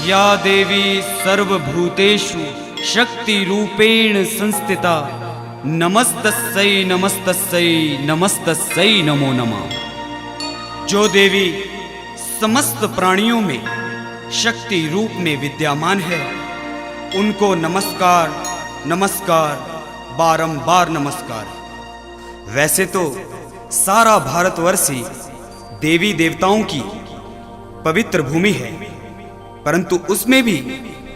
या देवी सर्वभूतेषु शक्ति रूपेण संस्थिता नमस्तस्यै नमस्तस्यै नमस्तस्यै नमो नमः। जो देवी समस्त प्राणियों में शक्ति रूप में विद्यमान है, उनको नमस्कार नमस्कार बारंबार नमस्कार। वैसे तो सारा भारतवर्ष ही देवी देवताओं की पवित्र भूमि है, परंतु उसमें भी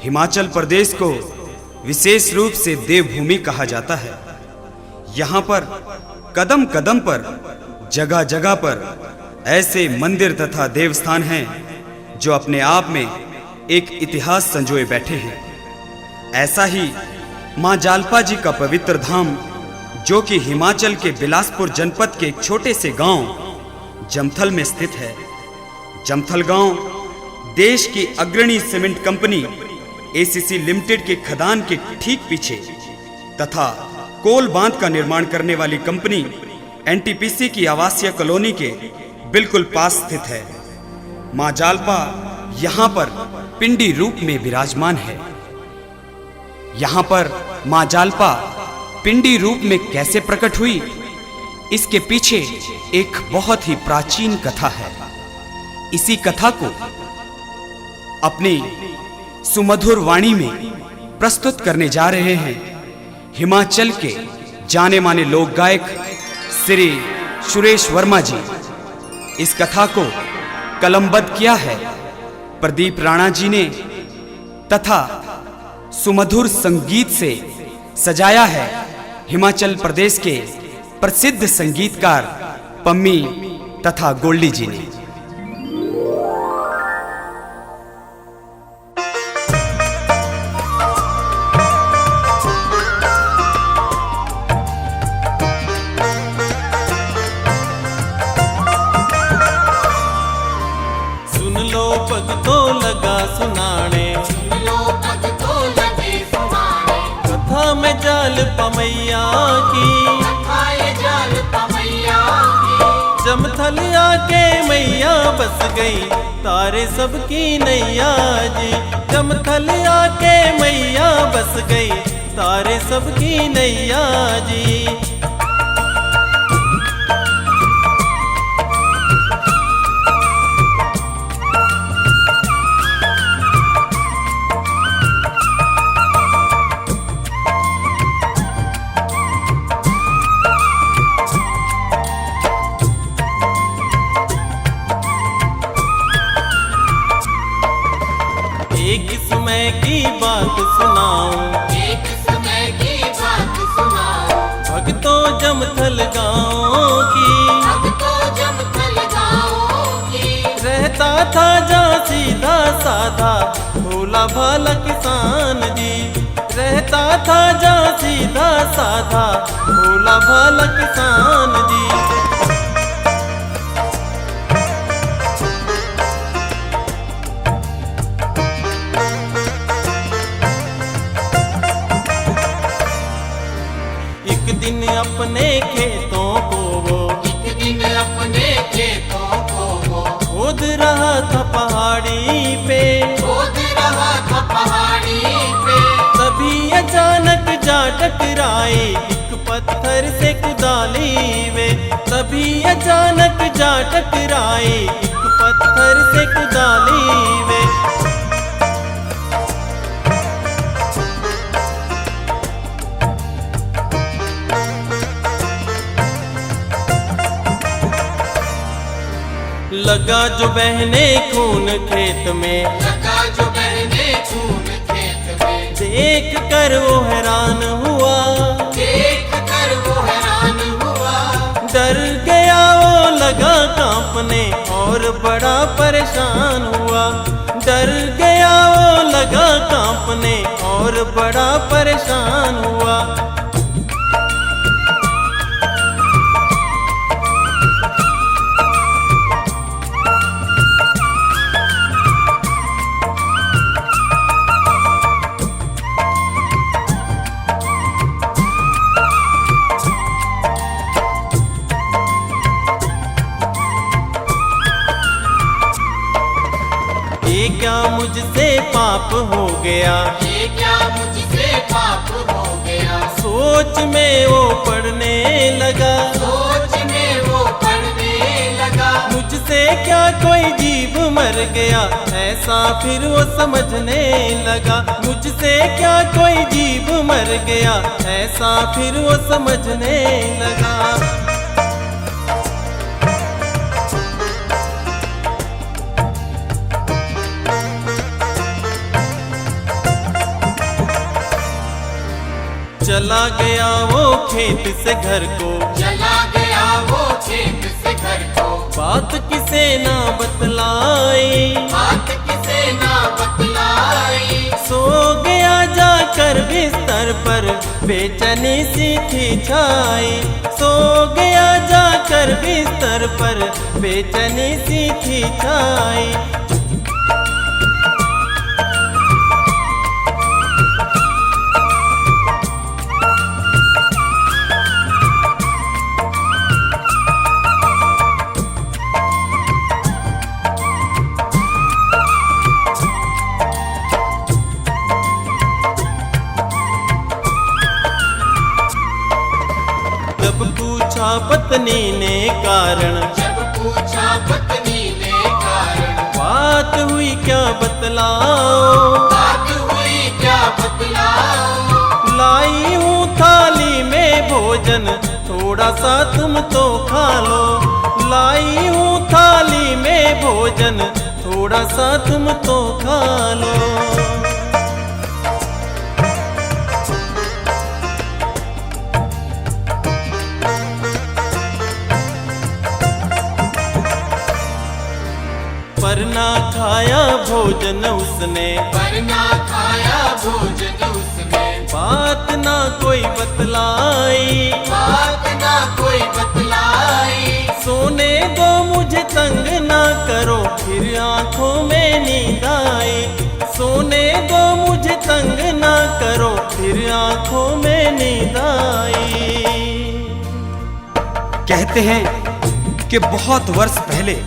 हिमाचल प्रदेश को विशेष रूप से देवभूमि कहा जाता है। यहाँ पर कदम कदम पर जगह जगह पर ऐसे मंदिर तथा देवस्थान हैं जो अपने आप में एक इतिहास संजोए बैठे हैं। ऐसा ही मां जालपा जी का पवित्र धाम, जो कि हिमाचल के बिलासपुर जनपद के एक छोटे से गांव जमथल में स्थित है। जमथल गांव देश की अग्रणी सीमेंट कंपनी एसीसी लिमिटेड के खदान के ठीक पीछे तथा कोल बांध का निर्माण करने वाली कंपनी एनटीपीसी की आवासीय कॉलोनी के बिल्कुल पास स्थित है। मां जालपा यहाँ पर पिंडी रूप में विराजमान है। यहाँ पर मां जालपा पिंडी रूप में कैसे प्रकट हुई, इसके पीछे एक बहुत ही प्राचीन कथा है। इसी कथा को अपनी सुमधुर वाणी में प्रस्तुत करने जा रहे हैं हिमाचल के जाने माने लोक गायक श्री सुरेश वर्मा जी। इस कथा को कलमबद्ध किया है प्रदीप राणा जी ने तथा सुमधुर संगीत से सजाया है हिमाचल प्रदेश के प्रसिद्ध संगीतकार पम्मी तथा गोल्डी जी ने। भगतों लगा सुनाने, कथा में जालपा मैया की, जमथल आके मैया बस गई तारे सबकी नैया जी। जमथल आके मैया बस गई तारे सबकी नैया जी। एक समय की बात सुनाऊं, भगतों जमथल गाँव की। रहता था जहाँ सीधा साधा भोला भाला किसान जी। रहता था जहाँ सीधा साधा भोला भाला किसान जी। एक दिन अपने खेतों को वो खोद रहा था पहाड़ी पे। तभी अचानक जा टकराए एक पत्थर से कुदाली वे। तभी अचानक जा टकराए एक पत्थर से कुदाली वे। लगा जो बहने खून खेत में, देख कर वो हैरान हुआ। डर गया वो लगा कांपने और बड़ा परेशान हुआ। डर गया वो लगा कांपने और बड़ा परेशान हुआ। क्या मुझसे पाप हो गया, ये क्या मुझसे पाप हो गया। सोच में वो पढ़ने लगा, सोच में वो पढ़ने लगा। मुझसे क्या कोई जीव मर गया, ऐसा फिर वो समझने लगा। मुझसे क्या कोई जीव मर गया, ऐसा फिर वो समझने लगा। चला गया वो खेत से घर को, चला गया वो खेत से घर को। बात किसे ना बतलाई, बात किसे ना बतलाई। सो गया जाकर बिस्तर पर बेचैनी सी थी छाई। सो गया जाकर बिस्तर पर बेचैनी सी थी छाई। जब पूछा पत्नी ने कारण, जब पूछा पत्नी ने कारण, बात हुई क्या बतलाओ, बात हुई क्या बतलाओ। लाई हूँ थाली में भोजन, थोड़ा सा तुम तो खा लो। लाई हूँ थाली में भोजन, थोड़ा सा तुम तो खा लो। पर ना खाया भोजन उसने, पर ना खाया भोजन उसने। बात ना कोई बतलाई, बात ना कोई बतलाई। सोने दो मुझे तंग ना करो, फिर आंखों में नींद आई। सोने दो मुझे तंग ना करो, फिर आंखों में नींद आई। कहते हैं कि बहुत वर्ष पहले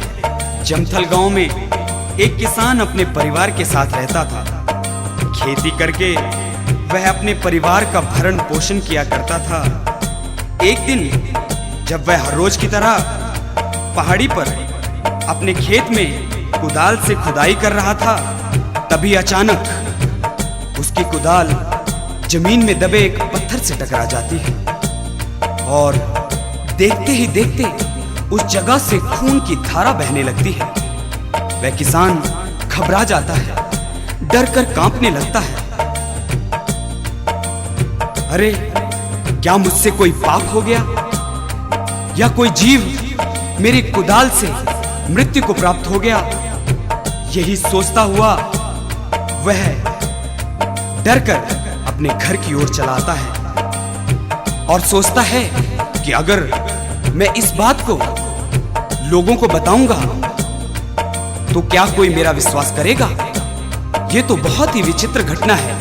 जमथल गांव में एक किसान अपने परिवार के साथ रहता था। खेती करके वह अपने परिवार का भरण पोषण किया करता था। एक दिन जब वह हर रोज की तरह पहाड़ी पर अपने खेत में कुदाल से खुदाई कर रहा था, तभी अचानक उसकी कुदाल जमीन में दबे एक पत्थर से टकरा जाती है और देखते ही देखते उस जगह से खून की धारा बहने लगती है। वह किसान घबरा जाता है, डर कर कांपने लगता है। अरे क्या मुझसे कोई पाप हो गया या कोई जीव मेरी कुदाल से मृत्यु को प्राप्त हो गया? यही सोचता हुआ वह डर कर अपने घर की ओर चला आता है और सोचता है कि अगर मैं इस बात को लोगों को बताऊंगा तो क्या कोई मेरा विश्वास करेगा? ये तो बहुत ही विचित्र घटना है,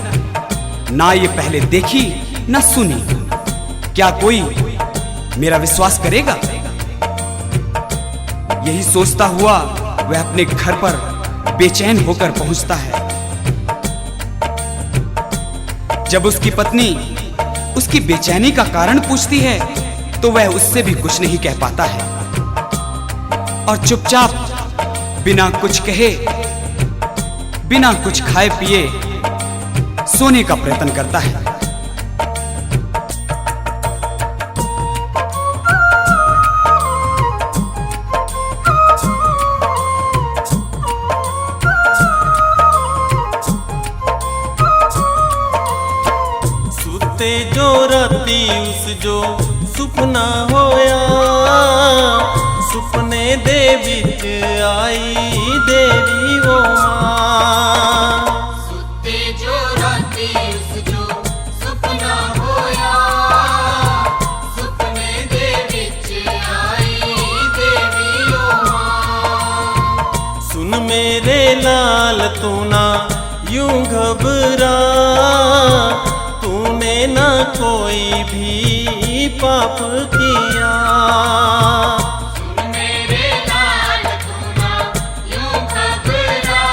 ना ये पहले देखी ना सुनी। क्या कोई मेरा विश्वास करेगा? यही सोचता हुआ वह अपने घर पर बेचैन होकर पहुंचता है। जब उसकी पत्नी उसकी बेचैनी का कारण पूछती है तो वह उससे भी कुछ नहीं कह पाता है और चुपचाप बिना कुछ कहे, बिना कुछ खाए पिए सोने का प्रयत्न करता है। सुते जो राती उस जो सुपना होया, सुपने दे विच आई देवी वो मां। सुते जो राती उस जो सुपना होया, सुपने दे विच आई देवी ओ मां। सुन मेरे लाल तू ना यूं घबरा, तूने ना कोई भी पाप किया। सुन मेरे लाल तू ना यूं घबरा,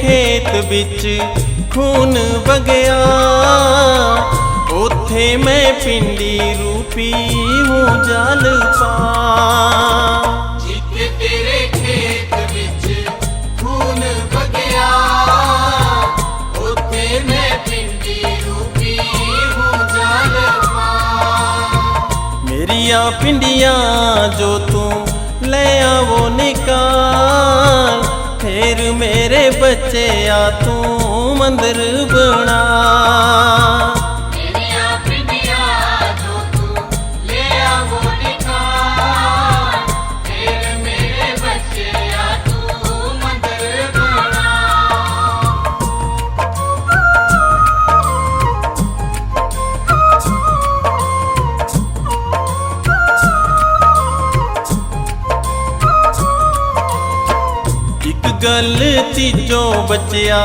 खेत ਵਿੱਚ ਖੂਨ ਵਗਿਆ ਉੱਥੇ ਮੈਂ ਪਿੰਡੀ ਰੂਪੀ ਹੂੰ ਜਲ ਪਾ ਜਿੱਥੇ ਤੇਰੇ ਖੇਤ ਵਿੱਚ ਖੂਨ ਵਗਿਆ ਉੱਥੇ ਮੈਂ ਪਿੰਡੀ ਰੂਪੀ ਹੂੰ ਜਲ ਪਾ ਮੇਰੀਆਂ ਪਿੰਡੀਆਂ ਜੋ ਤੂੰ ਲੈ ਆਵੋ ਨਿਕਾਲ फिर मेरे बच्चे आ तू मंदिर बना मेरिया पिंडिया जो तू ले आवो निकाल फिर मेरे बच्चे आ तू मंदिर बना एक गलती जो बचिया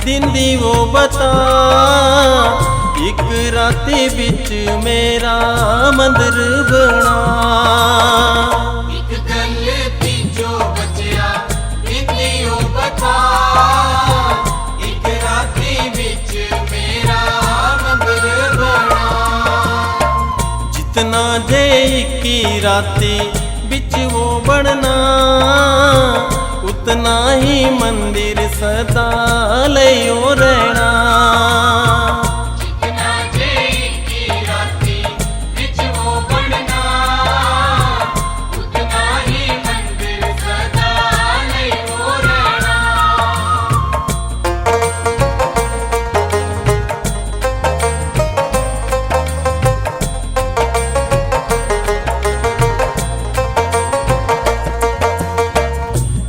दिंदी वो बता एक राती बिच मेरा मंदिर बना एक गलती जो बचिया दिंदियो बता एक राती बिच मेरा मंदिर बना जितना जे की राती बिच वो बनना उतना ही मंदिर सदा लयो रहना जितना जे की राती बिच वो बनना उतना ही मंदिर सदा लयो रहना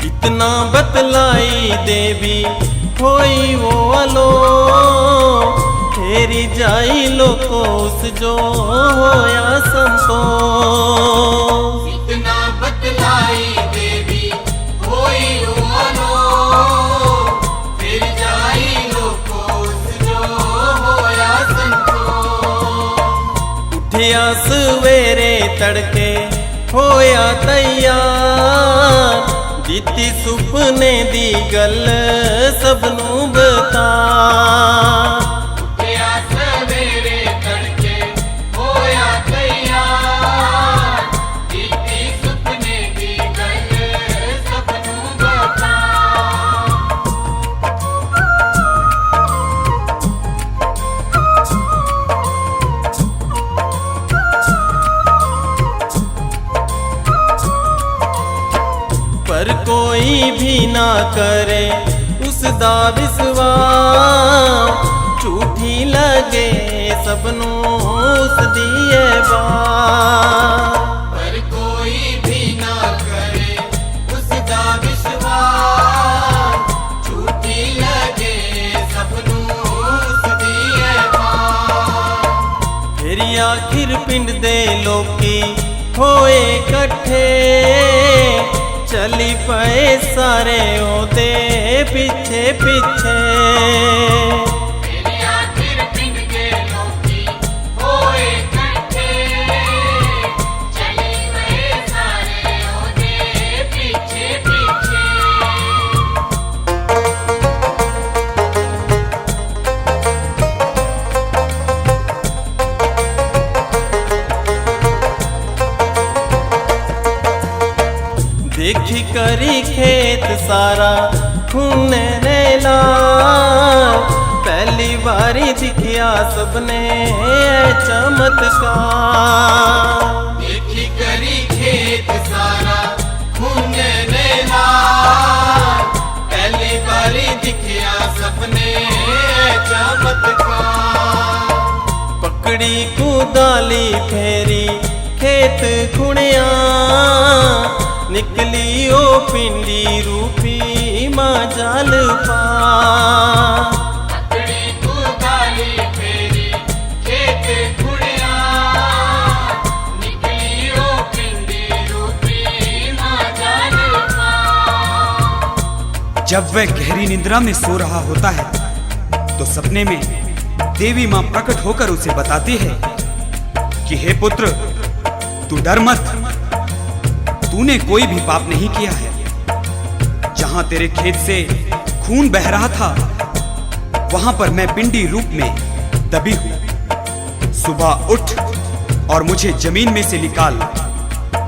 इतना बतलाई देवी होई वो अलो फेरी जाई लोकोस जो होया संतोष इतना बतलाई देवी होई रोलो फिर जाई लोकोस जो होया संतोष उठिया सवेरे तड़के होया तैयार जीती सुपने दी गल सबनू बता उठिया सवेरे तड़के होया तैयार जीती सुपने दी गल सबनू बता पर कोई भी ना करे उसदा विश्वास झूठी लगे सबनू उस दिए बात पर कोई भी ना करे उसका विश्वास झूठी लगे सबनू उसदी है बात फिर आखिर पिंड दे लोकी होए कट्ठे चली पए सारे ओदे पीछे पीछे मेरी आखिर पिंड के लोकी होए इकट्ठे चली गए सारे ओदे पीछे पीछे देखी करी खेत सारा खून ने लाल पहली बारी दिखिया सबने चमत्कार देखी करी खेत सारा खून ने लाल पहली बारी दिखिया सपने चमत्कार पकड़ी कुदाली फेरी खेत खुणिया निकली ओ पिंडी रूपी मां जाल पा पकड़ी कुदाली फेरी खेत खुड़िया निकली ओ पिंडी रूपी मां जाल पा जब वह गहरी निद्रा में सो रहा होता है तो सपने में देवी मां प्रकट होकर उसे बताती है कि हे पुत्र, तू डर मत, तूने कोई भी पाप नहीं किया है। जहां तेरे खेत से खून बह रहा था, वहां पर मैं पिंडी रूप में दबी हूं। सुबह उठ और मुझे जमीन में से निकाल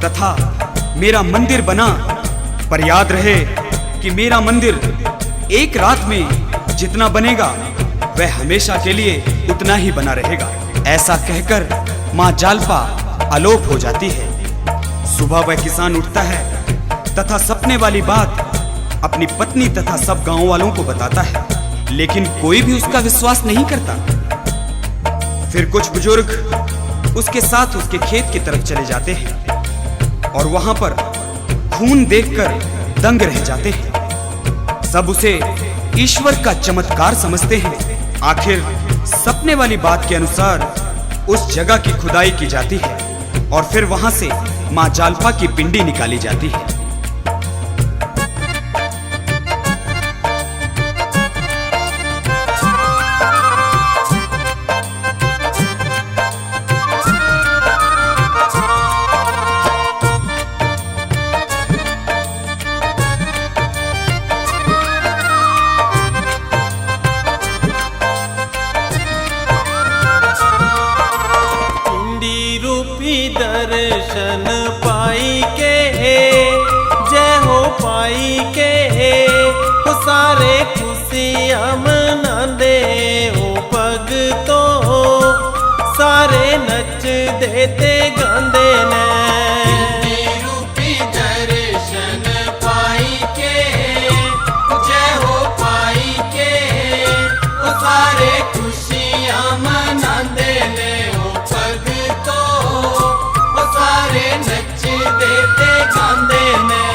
तथा मेरा मंदिर बना, पर याद रहे कि मेरा मंदिर एक रात में जितना बनेगा वह हमेशा के लिए उतना ही बना रहेगा। ऐसा कहकर माँ जालपा आलोप हो जाती है। सुबह वह किसान उठता है तथा सपने वाली बात अपनी पत्नी तथा सब गांव वालों को बताता है, लेकिन कोई भी उसका विश्वास नहीं करता। फिर कुछ बुजुर्ग उसके साथ उसके खेत की तरफ चले जाते हैं और वहां पर खून देखकर दंग रह जाते हैं। सब उसे ईश्वर का चमत्कार समझते हैं। आखिर सपने वाली बात के अनुसार उस जगह की खुदाई की जाती है और फिर वहां से मां जालपा की पिंडी निकाली जाती है। दर्शन पाई के जय हो पाई के वो सारे खुशियां मनांदे हो भगतो, सारे नच देते गांदे ने। रूपी दर्शन पाई के जय हो पाई के वो सारे खुशियां मनांदे ने हो भगतो, सारे नच देते गांदे ने।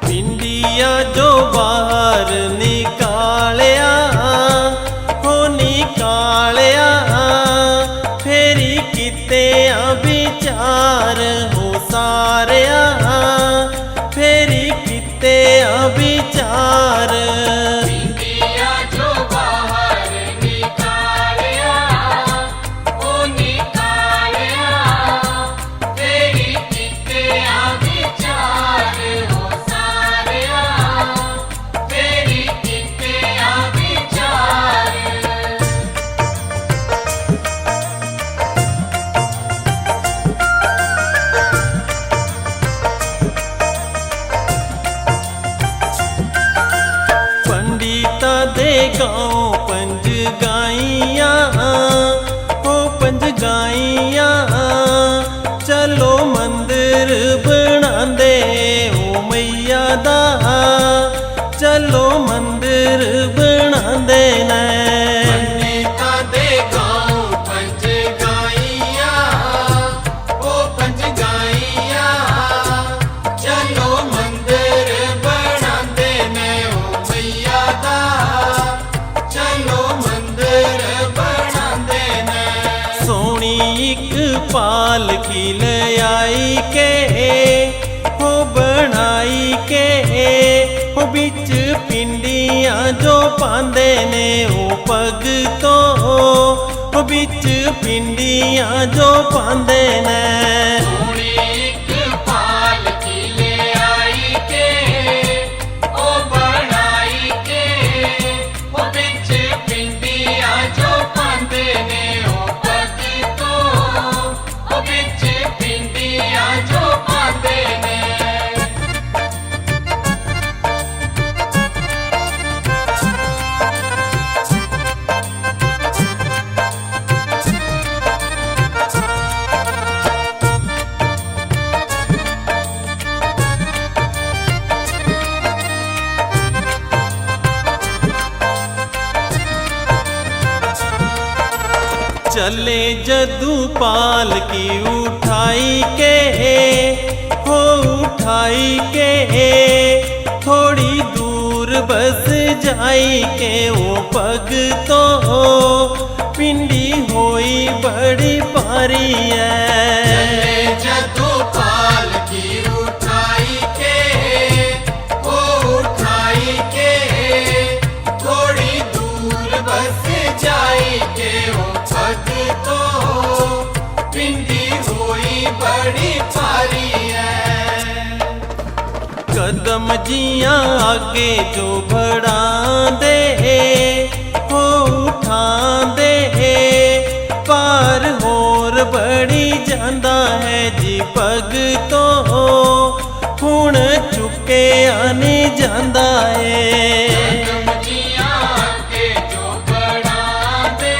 पिंडिया जो बाहर निकालिया हो निकालिया, फेरी किते विचार हो सारिया, फेरी किते विचार। पिंडिया जो बाहर निकालिया हो निकालिया, फेरी किते विचार हो सारिया, फेरी किते विचार। पंडिता दे गाँव पंज गाइया हो पंज गाइया, चलो मंदिर बनांदे हो मैया दा, चलो मंदिर बनांदे ने। पंडिता दे गाँव पंज गाइया ओ पंज गाइया, चलो मंदिर बनांदे ने ओ मैया दा, चलो मंदिर बनांदे ने। सोनी एक पालकी ले आई के हो बनाई के हो बिच पिंडियां जो पांदे ने हो भगतो, हो बिच पिंडियां जो पांदे ने। सोनी एक पालकी ले आई के ओ बनाई के ओ बिच पिंडियां जो पांदे ने ओ भगतो, ओ बिच पिंडियां जो पांदे ने। चले जदू पालकी उठाई के हो उठाई के, थोड़ी दूर बस जाई के ओ भगतो, पिंडी होई बड़ी भारी है। जदू पालकी उठाई के ओ उठाई के, थोड़ी दूर बस जाई के ओ भगतो, पिंडी होई बड़ी भारी है। कदम जियां आगे जो बढ़ांदे हो उठांदे पार होर बढ़ी जांदा है जी पग तो हुण चुके आने जांदा है। जिया के जो बढ़ांदे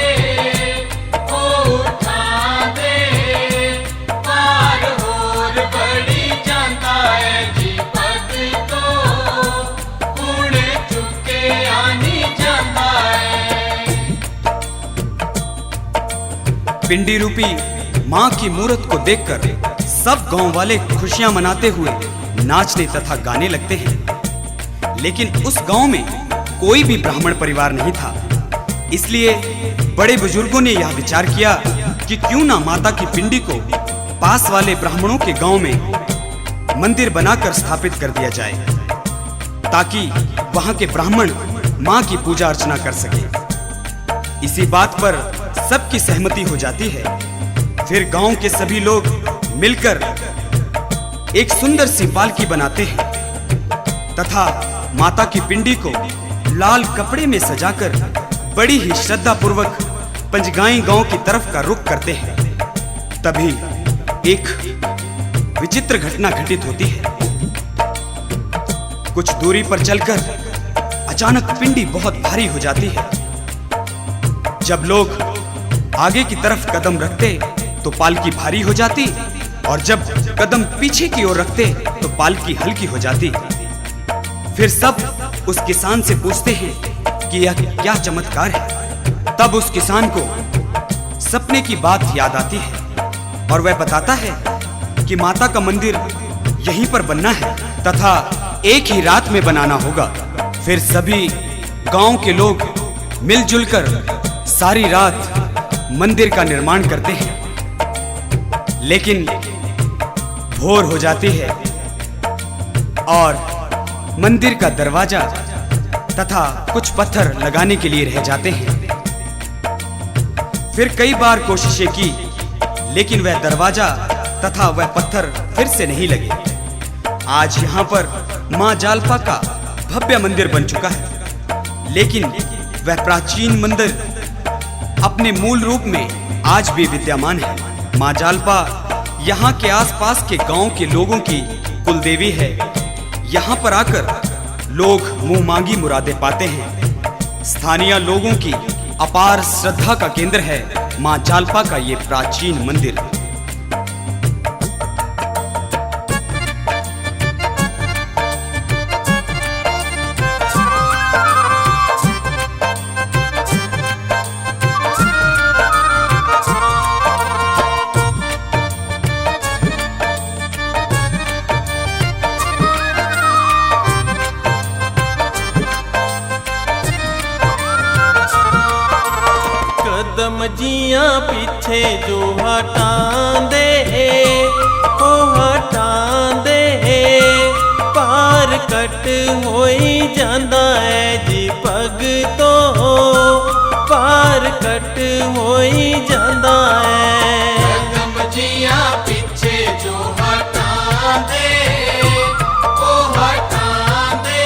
हो उठांदे पार होर बड़ी जांदा है जी पग तो हुण चुके आनी जांदा है। पिंडी रूपी मां की मूरत को देखकर सब गांव वाले खुशियां मनाते हुए नाचने तथा गाने लगते हैं। लेकिन उस गांव में कोई भी ब्राह्मण परिवार नहीं था। इसलिए बड़े बुजुर्गों ने यह विचार किया कि क्यों ना माता की पिंडी को पास वाले ब्राह्मणों के गांव में मंदिर बनाकर स्थापित कर दिया जाए, ताकि वहां के ब्राह्मण मां की पूजा अर्चना कर सके। इसी बात पर सबकी सहमति हो जाती है। फिर गांव के सभी लोग मिलकर एक सुंदर सी पालकी बनाते हैं तथा माता की पिंडी को लाल कपड़े में सजाकर बड़ी ही श्रद्धा पूर्वक पंजगाई गांव की तरफ का रुख करते हैं। तभी एक विचित्र घटना घटित होती है। कुछ दूरी पर चलकर अचानक पिंडी बहुत भारी हो जाती है। जब लोग आगे की तरफ कदम रखते तो पालकी भारी हो जाती, और जब कदम पीछे की ओर रखते तो पालकी हल्की हो जाती। फिर सब उस किसान से पूछते हैं कि यह क्या चमत्कार है। तब उस किसान को सपने की बात याद आती है और वह बताता है कि माता का मंदिर यहीं पर बनना है तथा एक ही रात में बनाना होगा। फिर सभी गांव के लोग मिलजुल कर सारी रात मंदिर का निर्माण करते हैं। लेकिन भोर हो जाती है और मंदिर का दरवाजा तथा कुछ पत्थर लगाने के लिए रह जाते हैं। फिर कई बार कोशिशें की, लेकिन वह दरवाजा तथा वह पत्थर फिर से नहीं लगे। आज यहाँ पर मां जालपा का भव्य मंदिर बन चुका है, लेकिन वह प्राचीन मंदिर अपने मूल रूप में आज भी विद्यमान है। मां जालपा यहाँ के आसपास के गांव के लोगों की कुल देवी है। यहाँ पर आकर लोग मुंह मांगी मुरादें पाते हैं। स्थानीय लोगों की अपार श्रद्धा का केंद्र है मां जालपा का ये प्राचीन मंदिर। कदम जियां पीछे जो हटांदे हो हटांदे पार कट होई जांदा है जी पग तो पार कट होई जांदा है। कदम जिया पीछे जो हटांदे ओ हटांदे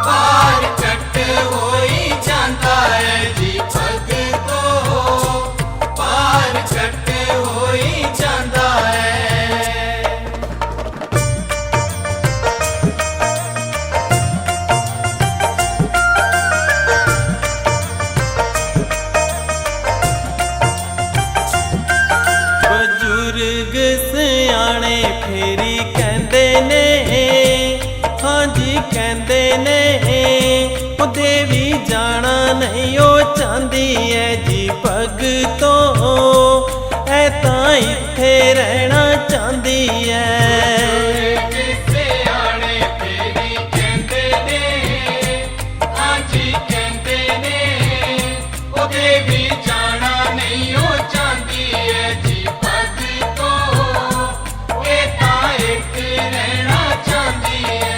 पार कट होई जांदा है जी पग तो पार कट होई जांदा है। बजुर्ग सियाणे फेरी कहंदे ने हाँ जी कहंदे ने ओ देवी जाना नहीं ओ चांदी है जी पग तो ऐ तां इत्थे रहना चांदी है। किसे आने तेरी कहंदे ने हाँ जी कहंदे ने ओ देवी जाना नहीं ओ चांदी है जी पग तो ए तां एक रहना चांदी है।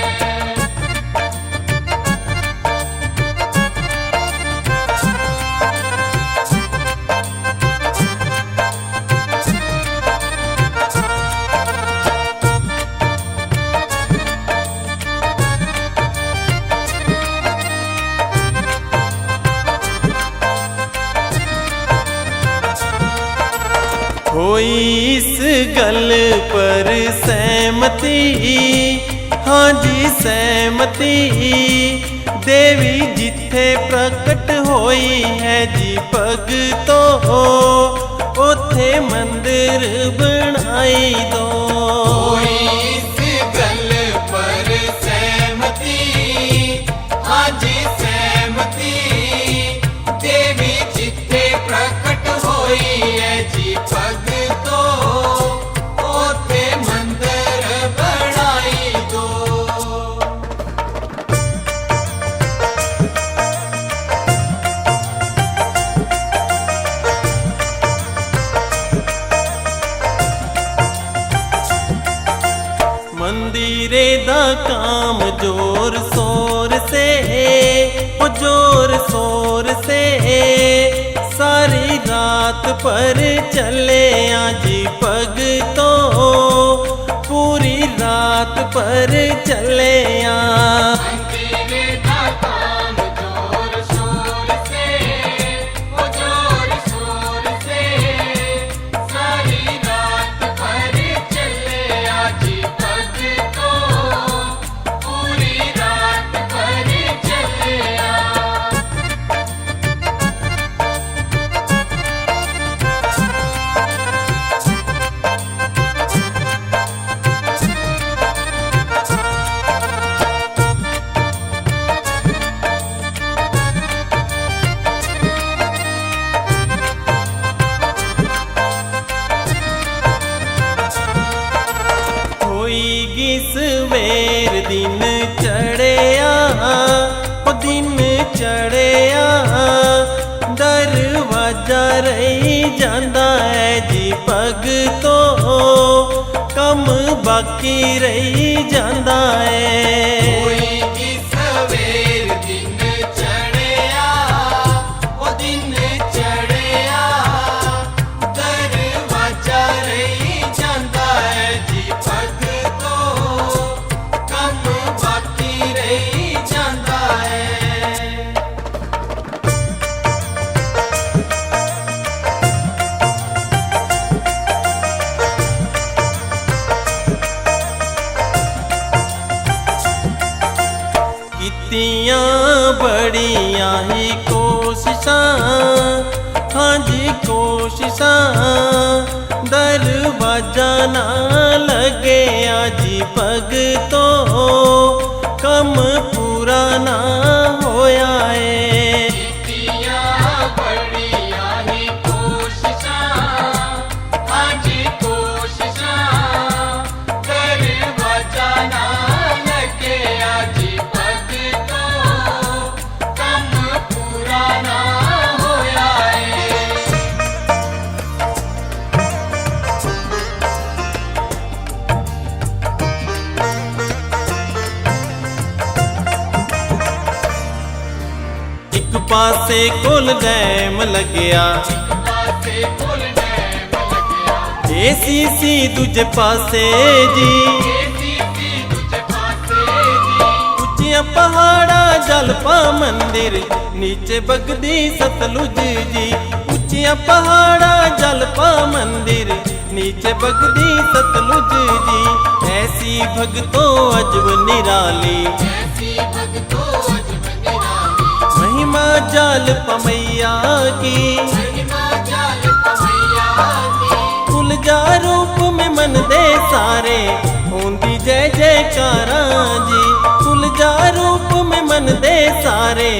होई इस गल पर सहमति, हाँ जी सहमति। देवी जिथे प्रकट होई है जी भगतो, ओथे मंदिर बनाई दो। कोई इस गल पर सहमति, हाँ जी सहमति। देवी जिथे प्रकट होई है जी भगतो, ओथे मंदिर बनाई दो। मंदिरे दा काम जोर शोर से, ओ जोर शोर से। सारी रात पर चले आजी भगतो, पूरी रात पर चले आ। मंदिर का काम जोर शोर से, ओ जोर शोर से। सारी रात पर चले आजी भगतो, पूरी रात पर चले आ। होईगी सवेर दिन चढ़िया, ओ दिन चढ़िया। दरवाजा रही जांदा है जी भगतो, कम बाकी रही जांदा है। कोई की सवेर दिन चढ़िया, ओ दिन चढ़िया। दरवाजा रही जांदा है जी भगतो, कम बाकी रही जांदा है। कितियां बड़ियां ही कोशिशां, हाँ जी कोशिशां। दरवाजा ना लगे आजी भगतो, कम पूरा ना होया है। कितियां बड़ियां ही कोशिशां, हाँ जी कोशिशां। दरवाजा ना लगे आजी भगतो, कम पूरा ना होया है। एक पासे कुल डैम लग्या, पासे फुल डैम लग्या। ACC दूजे पासे जी। ACC दूजे पासे जी। ਉੱਚੀਆਂ ਪਹਾੜਾਂ ਜਲ ਪਾ ਮੰदिर, नीचे बगदी सतलुज जी। ਉੱਚੀਆਂ पहाड़ां जल पा मंदिर, नीचे बगदी सतलुज जी। ऐसी भगतो अजब निराली, ऐसी भगतो अजब निराली। महिमा जाल पमैया की। महिमा जाल पमैया की। कुल जा रूप में मन दे सारे, होंदी जय जयकारा जी। कुल जा रूप में मन दे सारे,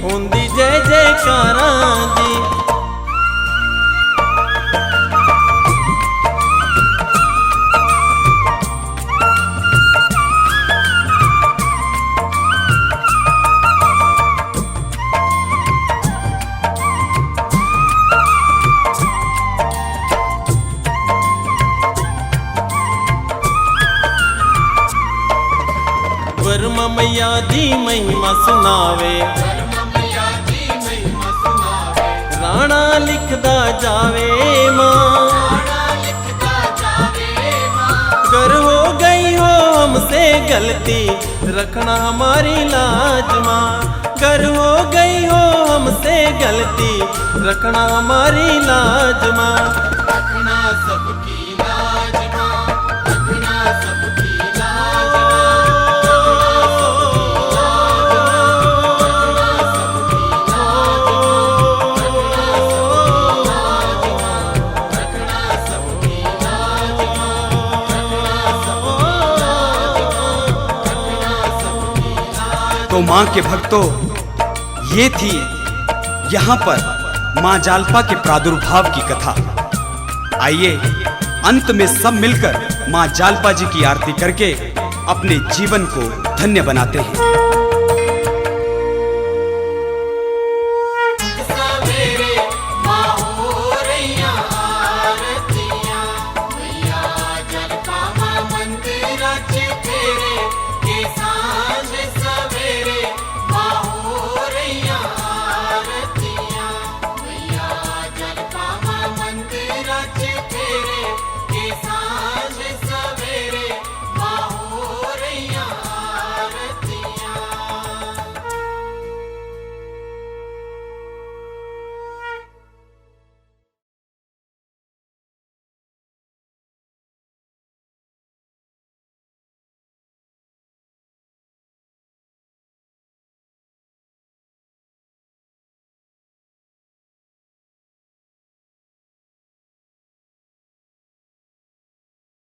होंदी जय जयकारा जी। वर्मा मैया दी महिमा सुनावे, मैया जी महिमा सुनावे। राणा लिखदा जावे माँ। राणा लिखदा जावे माँ। कर हो गई हो हमसे गलती, रखना हमारी लाज माँ। कर हो गई हो हमसे गलती, रखना हमारी लाज माँ। रखना तो मां के भक्तों, ये थी यहाँ पर मां जालपा के प्रादुर्भाव की कथा। आइए अंत में सब मिलकर मां जालपा जी की आरती करके अपने जीवन को धन्य बनाते हैं।